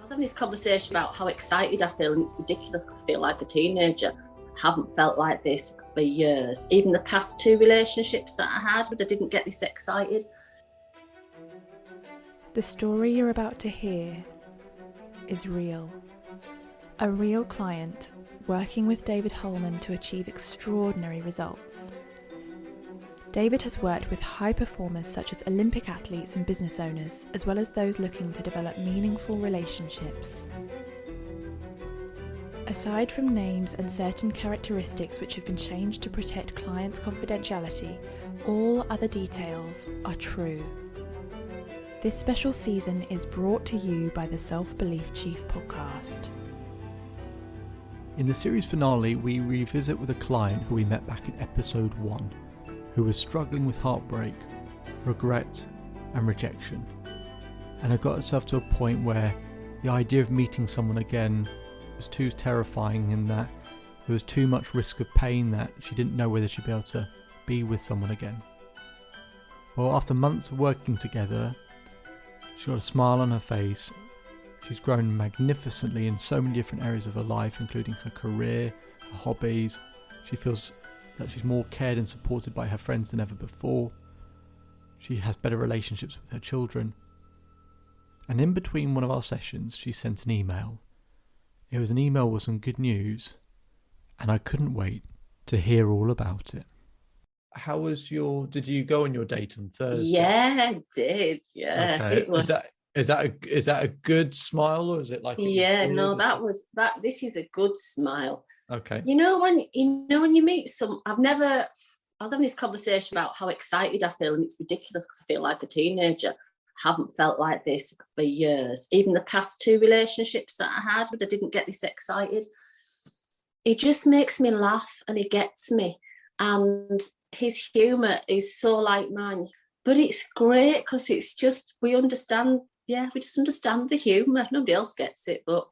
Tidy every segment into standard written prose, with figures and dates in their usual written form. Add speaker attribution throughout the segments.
Speaker 1: was having this conversation about how excited I feel, and it's ridiculous because I feel like a teenager. I haven't felt like this for years. Even the past 2 relationships that I had, but I didn't get this excited.
Speaker 2: The story you're about to hear is real. A real client working with David Holman to achieve extraordinary results. David has worked with high performers such as Olympic athletes and business owners, as well as those looking to develop meaningful relationships. Aside from names and certain characteristics which have been changed to protect clients' confidentiality, all other details are true. This special season is brought to you by the Self-Belief Chief podcast.
Speaker 3: In the series finale, we revisit with a client who we met back in episode 1, who was struggling with heartbreak, regret and rejection, and had got herself to a point where the idea of meeting someone again was too terrifying, in that there was too much risk of pain that she didn't know whether she'd be able to be with someone again. Well, after months of working together, she got a smile on her face. She's grown magnificently in so many different areas of her life, including her career, her hobbies. She feels that she's more cared and supported by her friends than ever before. She has better relationships with her children. And in between one of our sessions, she sent an email. It was an email with some good news, and I couldn't wait to hear all about it. How was did you go on your date on Thursday?
Speaker 1: Yeah, I did. Yeah,
Speaker 3: okay.
Speaker 1: It was.
Speaker 3: Is that a good smile, or is it like?
Speaker 1: This is a good smile.
Speaker 3: Okay.
Speaker 1: When you meet I was having this conversation about how excited I feel, and it's ridiculous because I feel like a teenager. I haven't felt like this for years. Even the past 2 relationships that I had, but I didn't get this excited. It just makes me laugh and he gets me. And his humour is so like mine. But it's great because it's just, we just understand the humour. Nobody else gets it, but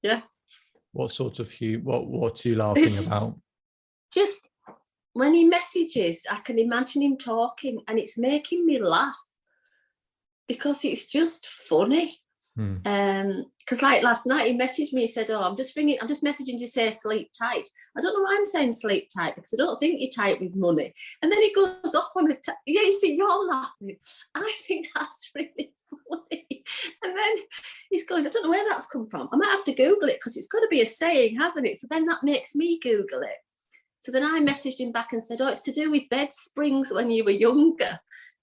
Speaker 1: yeah.
Speaker 3: What sort of humour? What are you laughing about?
Speaker 1: Just when he messages, I can imagine him talking and it's making me laugh because it's just funny. Because like last night he messaged me, he said, I'm just messaging to say sleep tight. I don't know why I'm saying sleep tight because I don't think you're tight with money. And then he goes off on you see, you're laughing. I think that's really funny. And then he's going, I don't know where that's come from. I might have to Google it because it's got to be a saying, hasn't it? So then that makes me Google it. So then I messaged him back and said, it's to do with bed springs when you were younger.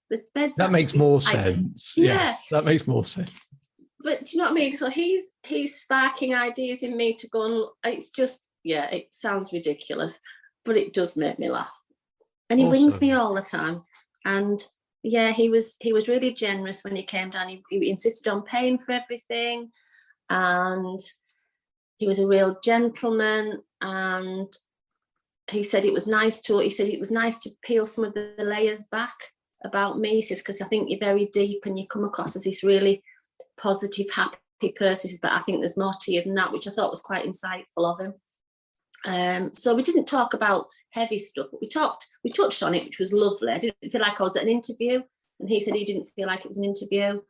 Speaker 1: The beds.
Speaker 3: That makes more sense. Yeah, that makes more sense.
Speaker 1: But do you know what I mean? So he's sparking ideas in me to go and it's just, it sounds ridiculous, but it does make me laugh. And he rings me all the time. And he was really generous when he came down. He insisted on paying for everything. And he was a real gentleman. And he said it was nice to peel some of the layers back about me. He says, because I think you're very deep and you come across as this really positive, happy person, but I think there's more to you than that, which I thought was quite insightful of him. So we didn't talk about heavy stuff, but we touched on it, which was lovely. I didn't feel like I was at an interview, and he said he didn't feel like it was an interview.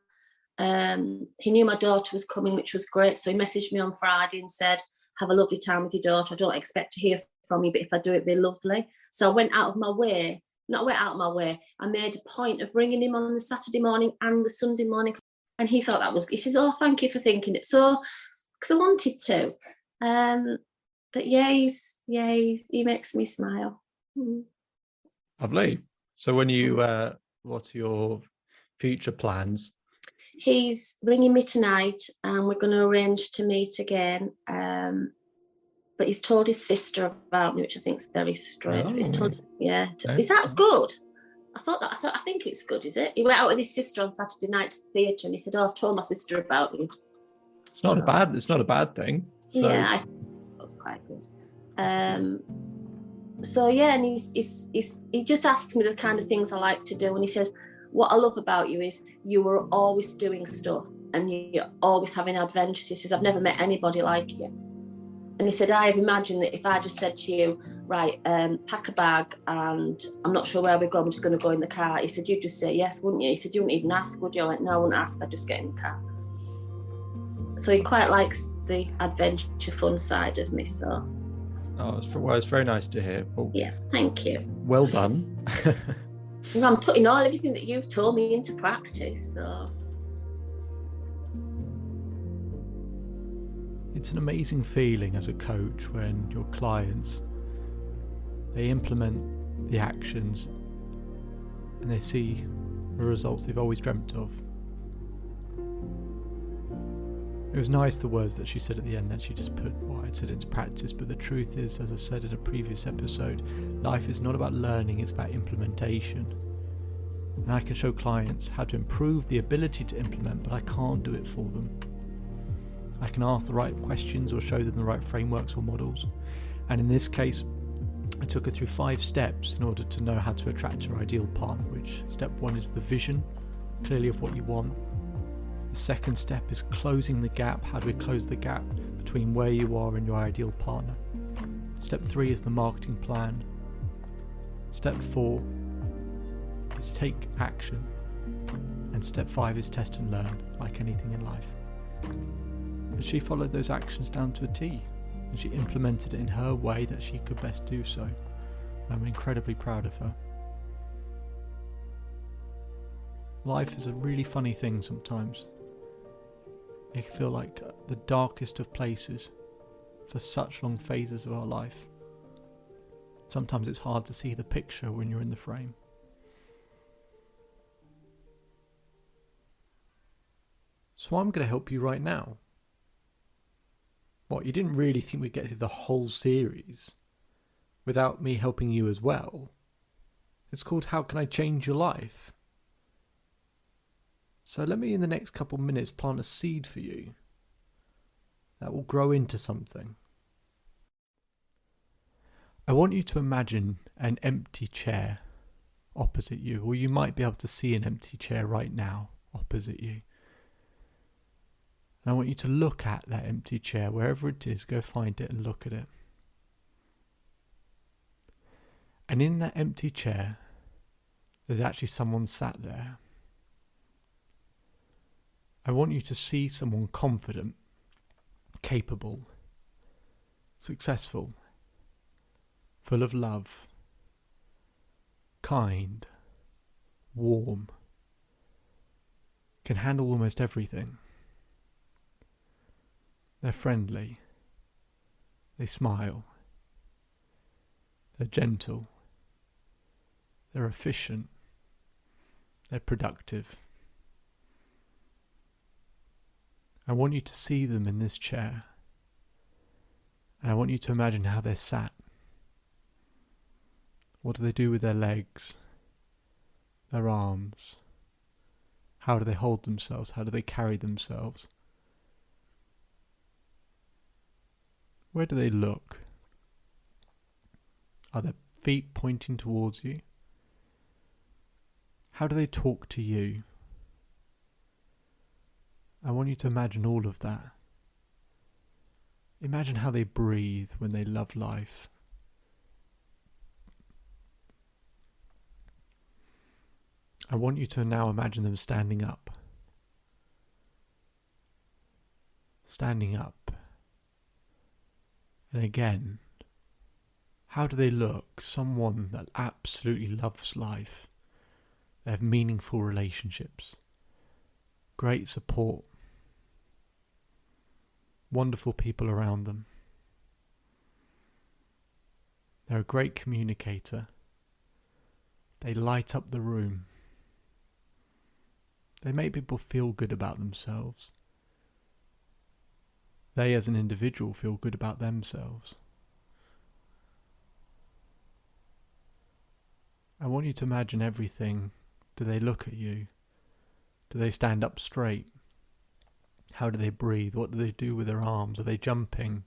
Speaker 1: He knew my daughter was coming, which was great, so he messaged me on Friday and said, have a lovely time with your daughter. I don't expect to hear from you, but if I do, it'd be lovely. So I went out of my way. I made a point of ringing him on the Saturday morning and the Sunday morning. And he thought that was, he says, thank you for thinking it. So, because I wanted to. But he makes me smile.
Speaker 3: Lovely. So when you, what are your future plans?
Speaker 1: He's ringing me tonight and we're going to arrange to meet again. But he's told his sister about me, which I think is very strange.
Speaker 3: Oh.
Speaker 1: He's told, Is that good? I think it's good, is it? He went out with his sister on Saturday night to the theatre and he said, I've told my sister about you.
Speaker 3: It's not a bad thing. So.
Speaker 1: Yeah, I think that was quite good. And he just asks me the kind of things I like to do. And he says, what I love about you is you are always doing stuff and you're always having adventures. He says, I've never met anybody like you. And he said, I've imagined that if I just said to you, right, pack a bag and I'm not sure where we're going, I'm just going to go in the car. He said, you'd just say yes, wouldn't you? He said, you wouldn't even ask, would you? I went, no, I wouldn't ask, I'd just get in the car. So he quite likes the adventure fun side of me. So
Speaker 3: Oh, it's very nice to hear. Well,
Speaker 1: yeah, thank you.
Speaker 3: well done.
Speaker 1: I'm putting everything that you've told me into practice. So
Speaker 3: It's an amazing feeling as a coach when your clients, they implement the actions and they see the results they've always dreamt of. It was nice, the words that she said at the end, that she just put what I'd said into practice, but the truth is, as I said in a previous episode, life is not about learning, it's about implementation. And I can show clients how to improve the ability to implement, but I can't do it for them. I can ask the right questions or show them the right frameworks or models. And in this case, I took her through 5 steps in order to know how to attract her ideal partner, which step 1 is the vision, clearly of what you want. The second step is closing the gap. How do we close the gap between where you are and your ideal partner? Step 3 is the marketing plan. Step 4 is take action. And step 5 is test and learn, like anything in life. And she followed those actions down to a T, and she implemented it in her way that she could best do so. And I'm incredibly proud of her. Life is a really funny thing sometimes. It can feel like the darkest of places for such long phases of our life. Sometimes it's hard to see the picture when you're in the frame. So I'm going to help you right now. What, you didn't really think we'd get through the whole series without me helping you as well? It's called How Can I Change Your Life? So let me, in the next couple minutes, plant a seed for you that will grow into something. I want you to imagine an empty chair opposite you, or you might be able to see an empty chair right now opposite you. And I want you to look at that empty chair, wherever it is, go find it and look at it. And in that empty chair, there's actually someone sat there. I want you to see someone confident, capable, successful, full of love, kind, warm, can handle almost everything. They're friendly, they smile, they're gentle, they're efficient, they're productive. I want you to see them in this chair, and I want you to imagine how they're sat. What do they do with their legs, their arms? How do they hold themselves? How do they carry themselves? Where do they look? Are their feet pointing towards you? How do they talk to you? I want you to imagine all of that. Imagine how they breathe when they love life. I want you to now imagine them standing up. Standing up. And again, how do they look? Someone that absolutely loves life. They have meaningful relationships. Great support. Wonderful people around them. They're a great communicator. They light up the room. They make people feel good about themselves. They as an individual feel good about themselves. I want you to imagine everything. Do they look at you? Do they stand up straight? How do they breathe? What do they do with their arms? Are they jumping?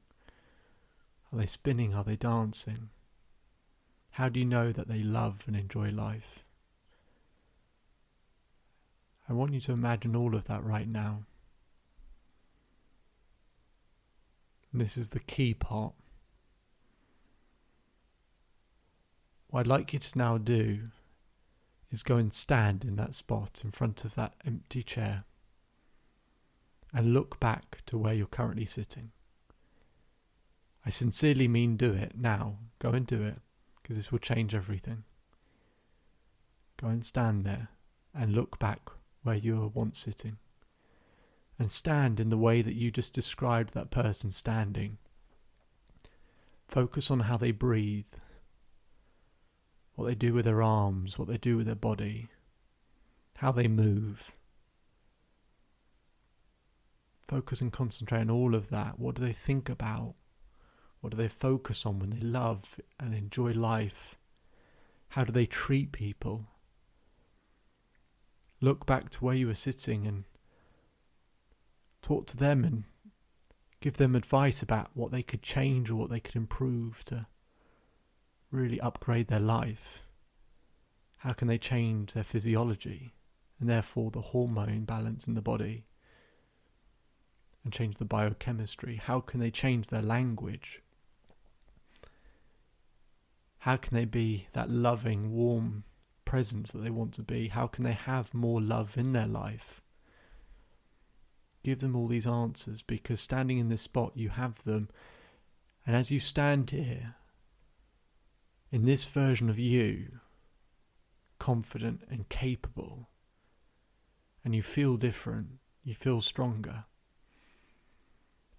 Speaker 3: Are they spinning? Are they dancing? How do you know that they love and enjoy life? I want you to imagine all of that right now. And this is the key part. What I'd like you to now do is go and stand in that spot in front of that empty chair. and look back to where you're currently sitting. I sincerely mean do it now. Go and do it, because this will change everything. Go and stand there and look back where you were once sitting. And stand in the way that you just described that person standing. Focus on how they breathe, what they do with their arms, what they do with their body, how they move. Focus and concentrate on all of that. What do they think about? What do they focus on when they love and enjoy life? How do they treat people? Look back to where you were sitting and talk to them and give them advice about what they could change or what they could improve to really upgrade their life. How can they change their physiology and therefore the hormone balance in the body and change the biochemistry? How can they change their language? How can they be that loving, warm presence that they want to be? How can they have more love in their life? Give them all these answers, because standing in this spot you have them, and as you stand here in this version of you, confident and capable, and you feel different, you feel stronger,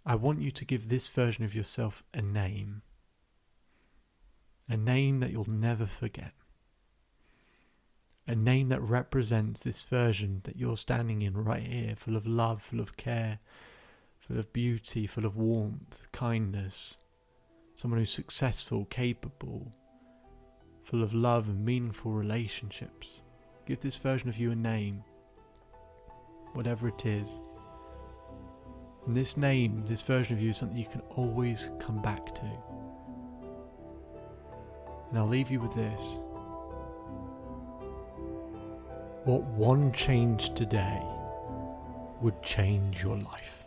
Speaker 3: I want you to give this version of yourself a name that you'll never forget. A name that represents this version that you're standing in right here, full of love, full of care, full of beauty, full of warmth, kindness. Someone who's successful, capable, full of love and meaningful relationships. Give this version of you a name, whatever it is. And this name, this version of you, is something you can always come back to. And I'll leave you with this. What one change today would change your life.